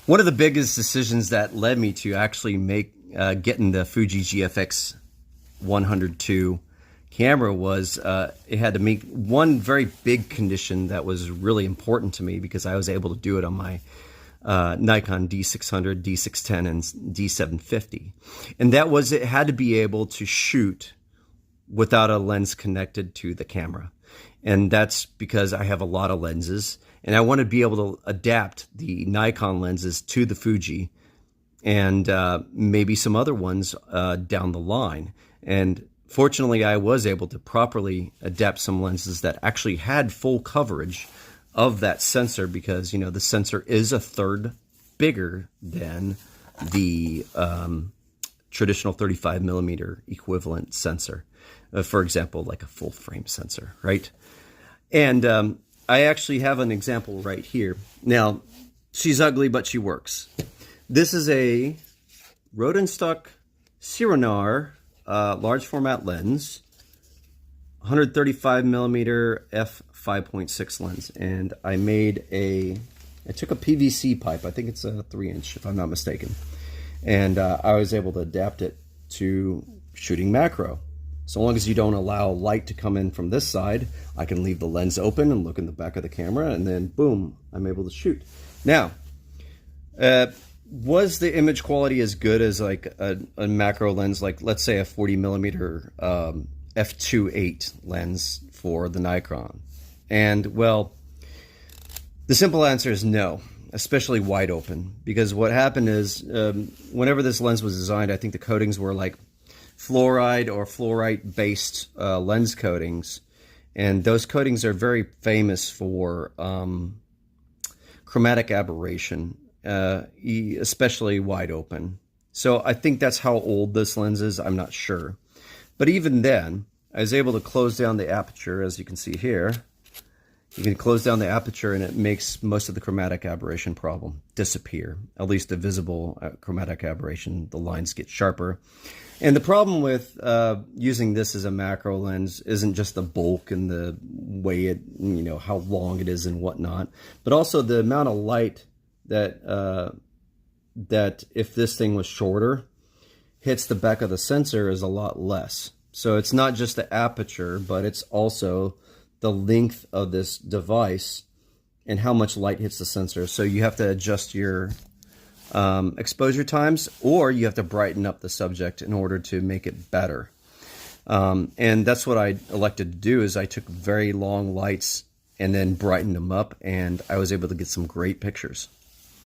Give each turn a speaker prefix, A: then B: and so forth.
A: One of the biggest decisions that led me to actually getting the Fuji GFX 102 camera was it had to meet one very big condition that was really important to me because I was able to do it on my Nikon D600, D610, and D750. And that was it had to be able to shoot without a lens connected to the camera. And that's because I have a lot of lenses and I want to be able to adapt the Nikon lenses to the Fuji and maybe some other ones down the line. And fortunately, I was able to properly adapt some lenses that actually had full coverage of that sensor because, you know, the sensor is a third bigger than the traditional 35 millimeter equivalent sensor. For example, like a full frame sensor, right? And I actually have an example right here. Now, she's ugly, but she works. This is a Rodenstock Ceranar large format lens, 135 millimeter f5.6 lens. And I took a PVC pipe, I think it's a 3-inch if I'm not mistaken. And I was able to adapt it to shooting macro. So long as you don't allow light to come in from this side, I can leave the lens open and look in the back of the camera, and then boom, I'm able to shoot. Now, was the image quality as good as like a macro lens, like let's say a 40 millimeter f2.8 lens for the Nikon? And well, the simple answer is no, especially wide open, because what happened is whenever this lens was designed, I think the coatings were like fluoride or fluorite based lens coatings, and those coatings are very famous for chromatic aberration, especially wide open. So I think that's how old this lens is. I'm not sure, but even then I was able to close down the aperture. As you can see here, you can close down the aperture and it makes most of the chromatic aberration problem disappear, at least the visible chromatic aberration. The lines get sharper. And the problem with using this as a macro lens isn't just the bulk and the way it, you know, how long it is and whatnot, but also the amount of light that that if this thing was shorter hits the back of the sensor is a lot less. So it's not just the aperture, but it's also the length of this device and how much light hits the sensor. So you have to adjust your exposure times, or you have to brighten up the subject in order to make it better. And that's what I elected to do. Is I took very long lights and then brightened them up, and I was able to get some great pictures.